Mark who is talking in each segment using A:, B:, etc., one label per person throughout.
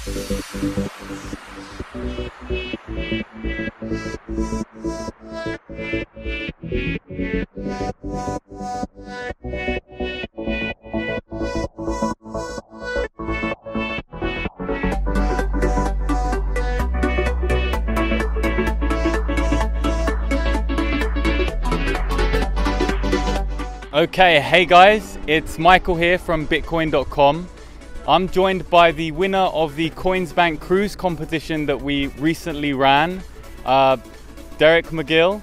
A: Okay, hey guys, it's Michael here from Bitcoin.com. I'm joined by the winner of the Coinsbank Cruise competition that we recently ran, Derek Magill,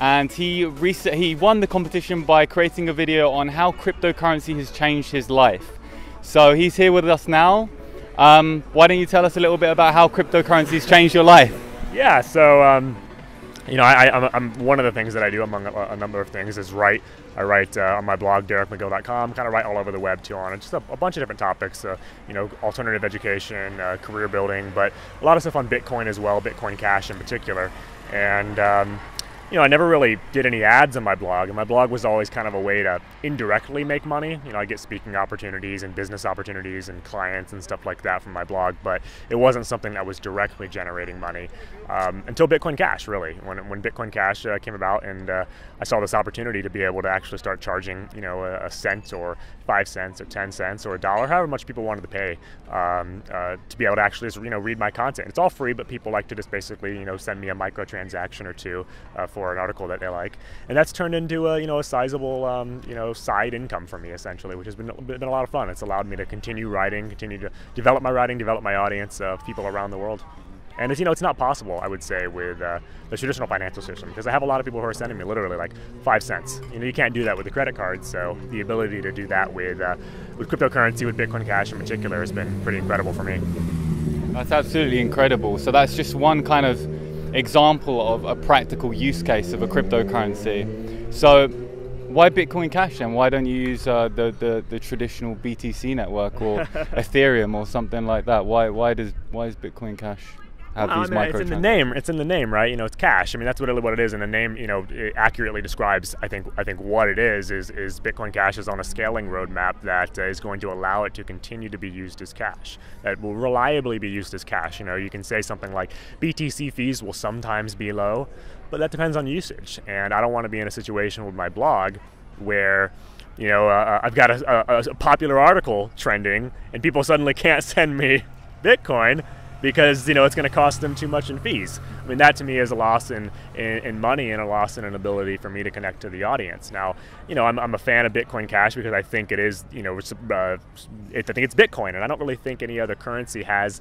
A: and he won the competition by creating a video on how cryptocurrency has changed his life. So he's here with us now. Why don't you tell us a little bit about how cryptocurrencies changed your life?
B: Yeah, so you know, I'm one of the things that I do among a number of things is write. I write on my blog, derekmagill.com, kind of write all over the web too on just a bunch of different topics, you know, alternative education, career building, but a lot of stuff on Bitcoin as well, Bitcoin Cash in particular. And you know, I never really did any ads on my blog, and my blog was always kind of a way to indirectly make money. You know, I get speaking opportunities and business opportunities and clients and stuff like that from my blog, but it wasn't something that was directly generating money until Bitcoin Cash, really. When Bitcoin Cash came about, and I saw this opportunity to be able to actually start charging, you know, a cent or 5 cents or 10 cents or $1, however much people wanted to pay to be able to actually just, you know, read my content. It's all free, but people like to just basically, you know, send me a microtransaction or two for an article that they like, and that's turned into a, you know, a sizable you know, side income for me essentially, which has been a lot of fun. It's allowed me to continue writing, continue to develop my writing, develop my audience of people around the world. And it's, you know, it's not possible, I would say, with the traditional financial system, because I have a lot of people who are sending me literally like 5 cents. You know, you can't do that with the credit card, so the ability to do that with cryptocurrency, with Bitcoin Cash in particular, has been pretty incredible for me.
A: That's absolutely incredible. So that's just one kind of example of a practical use case of a cryptocurrency. So why Bitcoin Cash then? Why don't you use the traditional BTC network or Ethereum or something like that? Why is Bitcoin Cash have these microtransactions?
B: It's in the name. It's in the name, right? You know, it's cash. I mean, that's what it is, and the name, you know, it accurately describes, I think what it is Bitcoin Cash is on a scaling roadmap that is going to allow it to continue to be used as cash. That will reliably be used as cash. You know, you can say something like BTC fees will sometimes be low, but that depends on usage. And I don't want to be in a situation with my blog where, you know, I've got a popular article trending and people suddenly can't send me Bitcoin because, you know, it's going to cost them too much in fees. I mean, that to me is a loss in money and a loss in an ability for me to connect to the audience. Now, you know, I'm a fan of Bitcoin Cash because I think it is, you know, I think it's Bitcoin, and I don't really think any other currency has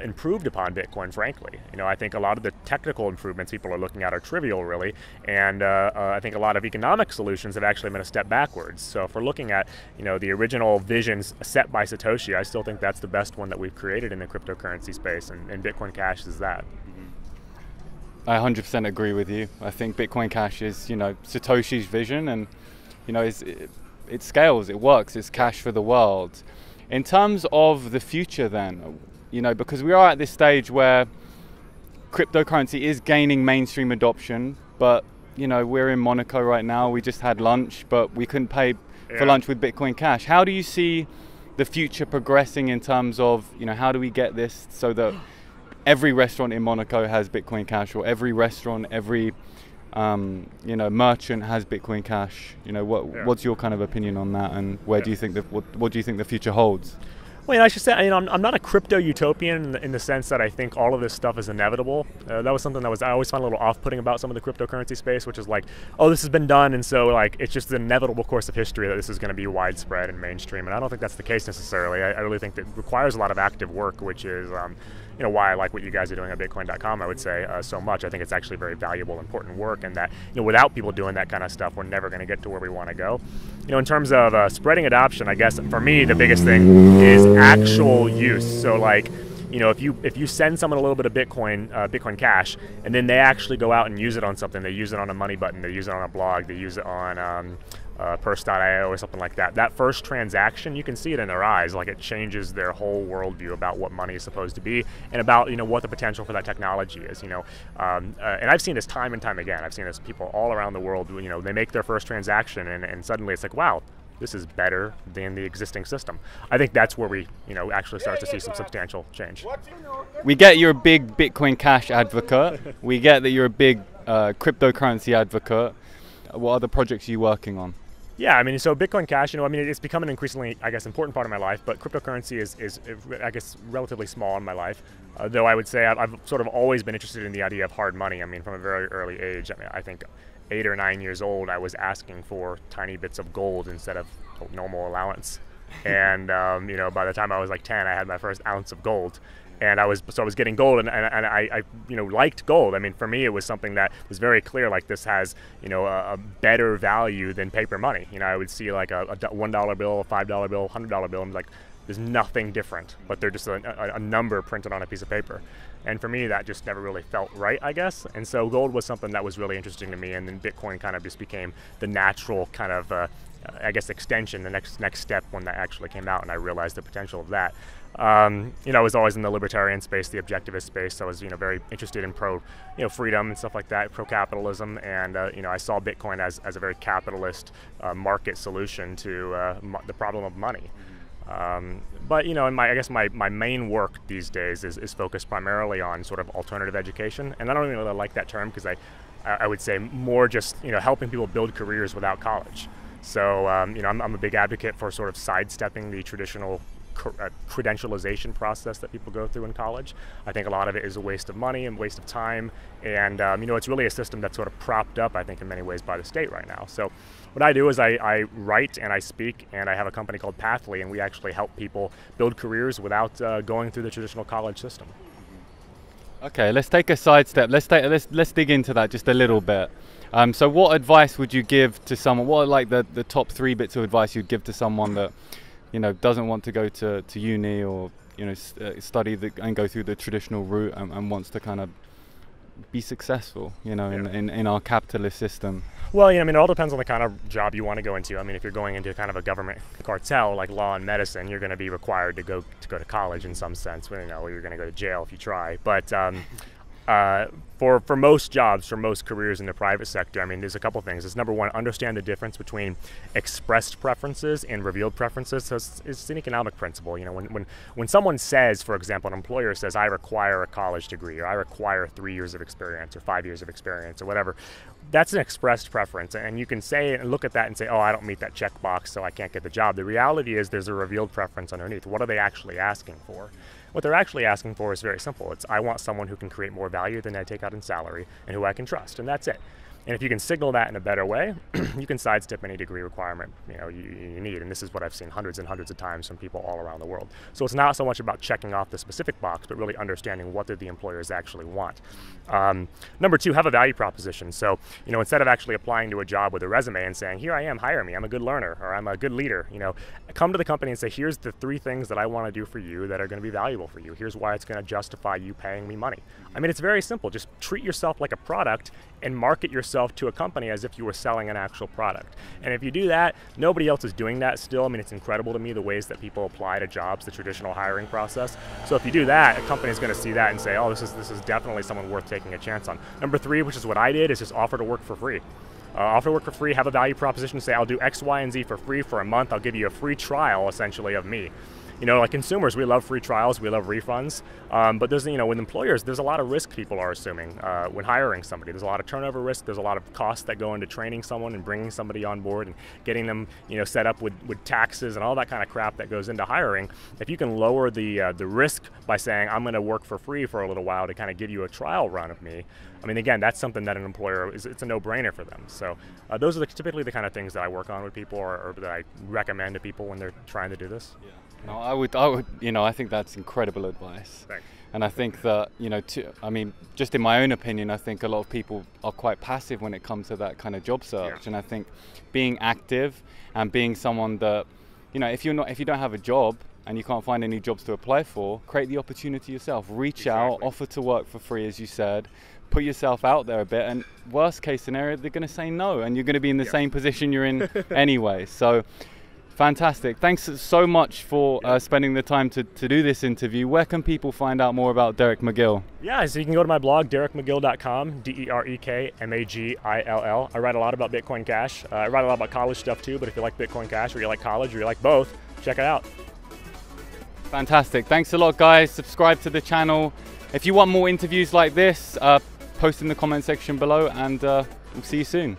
B: improved upon Bitcoin, frankly. You know, I think a lot of the technical improvements people are looking at are trivial, really, and I think a lot of economic solutions have actually been a step backwards. So if we're looking at, you know, the original visions set by Satoshi, I still think that's the best one that we've created in the cryptocurrency space, and Bitcoin Cash is that.
A: I 100% agree with you. I think Bitcoin Cash is, you know, Satoshi's vision, and, you know, it scales, it works, it's cash for the world. In terms of the future then, you know, because we are at this stage where cryptocurrency is gaining mainstream adoption, but, you know, we're in Monaco right now, we just had lunch, but we couldn't pay for lunch with Bitcoin Cash. How do you see the future progressing in terms of, you know, how do we get this so that every restaurant in Monaco has Bitcoin Cash, or every restaurant, every you know, merchant has Bitcoin Cash? You know, what's your kind of opinion on that, and where do you think what do you think the future holds?
B: Well, you know, I should say, you know, I'm not a crypto utopian in the sense that I think all of this stuff is inevitable. That was something that I always found a little off-putting about some of the cryptocurrency space, which is like, oh, this has been done, and so like it's just the inevitable course of history that this is going to be widespread and mainstream. And I don't think that's the case necessarily. I really think that it requires a lot of active work, which is you know, why I like what you guys are doing at Bitcoin.com, I would say, so much. I think it's actually very valuable, important work, and that, you know, without people doing that kind of stuff, we're never going to get to where we want to go. You know, in terms of spreading adoption, I guess for me the biggest thing is actual use. So like, you know, if you send someone a little bit of Bitcoin Cash, and then they actually go out and use it on something, they use it on a money button, they use it on a blog, they use it on purse.io or something like that. That first transaction, you can see it in their eyes, like it changes their whole worldview about what money is supposed to be, and about, you know, what the potential for that technology is. You know, and I've seen this time and time again. I've seen this people all around the world. You know, they make their first transaction, and suddenly it's like, wow, this is better than the existing system. I think that's where we, actually start to see some substantial change.
A: We get you're a big Bitcoin Cash advocate. We get that you're a big cryptocurrency advocate. What other projects are you working on?
B: Yeah, I mean, so Bitcoin Cash, it's become an increasingly, important part of my life, but cryptocurrency is I guess, relatively small in my life. Though I would say I've sort of always been interested in the idea of hard money. I mean, from a very early age. I think 8 or 9 years old, I was asking for tiny bits of gold instead of normal allowance. And, by the time I was like 10, I had my first ounce of gold. And I was getting gold, and I liked gold. I mean, for me, it was something that was very clear, like this has, a better value than paper money. I would see like a $1 bill, a $5 bill, $100 bill, and like, there's nothing different, but they're just a number printed on a piece of paper. And for me, that just never really felt right, I guess. And so gold was something that was really interesting to me, and then Bitcoin kind of just became the natural kind of, extension, the next step when that actually came out, and I realized the potential of that. I was always in the libertarian space, the objectivist space. So I was, very interested in freedom and stuff like that, pro-capitalism, and I saw Bitcoin as a very capitalist market solution to the problem of money. But my main work these days is focused primarily on sort of alternative education, and I don't really like that term because I would say more just helping people build careers without college. So I'm a big advocate for sort of sidestepping the traditional credentialization process that people go through in college. I think a lot of it is a waste of money and waste of time, and it's really a system that's sort of propped up, I think, in many ways by the state right now. So what I do is I write and I speak, and I have a company called Pathly, and we actually help people build careers without going through the traditional college system.
A: Okay, let's take a sidestep. Let's dig into that just a little bit. So what advice would you give to someone? What are like the top 3 bits of advice you'd give to someone that doesn't want to go to uni or study and go through the traditional route and wants to kind of be successful in our capitalist system?
B: Well, it all depends on the kind of job you want to go into. I mean, if you're going into kind of a government cartel like law and medicine, you're going to be required to go to college in some sense. You're going to go to jail if you try. But for most jobs, for most careers in the private sector, there's a couple things. It's number one, understand the difference between expressed preferences and revealed preferences. So it's an economic principle. When someone says, for example, an employer says, I require a college degree, or I require 3 years of experience, or 5 years of experience, or whatever, that's an expressed preference. And you can say and look at that and say, oh, I don't meet that checkbox, so I can't get the job. The reality is there's a revealed preference underneath. What are they actually asking for? What they're actually asking for is very simple. It's, I want someone who can create more value than I take out in salary and who I can trust, and that's it. And if you can signal that in a better way, you can sidestep any degree requirement you need. And this is what I've seen hundreds and hundreds of times from people all around the world. So it's not so much about checking off the specific box, but really understanding what do the employers actually want. Number 2, have a value proposition. So instead of actually applying to a job with a resume and saying, here I am, hire me, I'm a good learner, or I'm a good leader, come to the company and say, here's the 3 things that I want to do for you that are going to be valuable for you. Here's why it's going to justify you paying me money. It's very simple. Just treat yourself like a product and market yourself to a company as if you were selling an actual product. And if you do that, nobody else is doing that still. It's incredible to me the ways that people apply to jobs, the traditional hiring process. So if you do that, a company is going to see that and say, oh, this is definitely someone worth taking a chance on. Number 3, which is what I did, is just offer to work for free. Offer to work for free, have a value proposition, say I'll do X, Y, and Z for free for a month. I'll give you a free trial, essentially, of me. Like consumers, we love free trials, we love refunds, but there's, with employers, there's a lot of risk people are assuming when hiring somebody. There's a lot of turnover risk, there's a lot of costs that go into training someone and bringing somebody on board and getting them, set up with taxes and all that kind of crap that goes into hiring. If you can lower the risk by saying, I'm going to work for free for a little while to kind of give you a trial run of me, again, that's something that an employer, it's a no-brainer for them. So those are typically the kind of things that I work on with people or that I recommend to people when they're trying to do this.
A: Yeah. No, I would, I think that's incredible advice.
B: Thanks.
A: And I think that, just in my own opinion, I think a lot of people are quite passive when it comes to that kind of job search. Yeah. And I think being active and being someone that, if you don't have a job and you can't find any jobs to apply for, create the opportunity yourself. Reach out, offer to work for free, as you said. Put yourself out there a bit, and worst case scenario, they're going to say no, and you're going to be in the same position you're in anyway. So Fantastic. Thanks so much for spending the time to do this interview. Where can people find out more about Derek Magill?
B: Yeah, so you can go to my blog, derekmagill.com, DerekMagill. I write a lot about Bitcoin Cash. I write a lot about college stuff too, but if you like Bitcoin Cash or you like college or you like both, check it out.
A: Fantastic. Thanks a lot, guys. Subscribe to the channel. If you want more interviews like this, post in the comment section below, and we'll see you soon.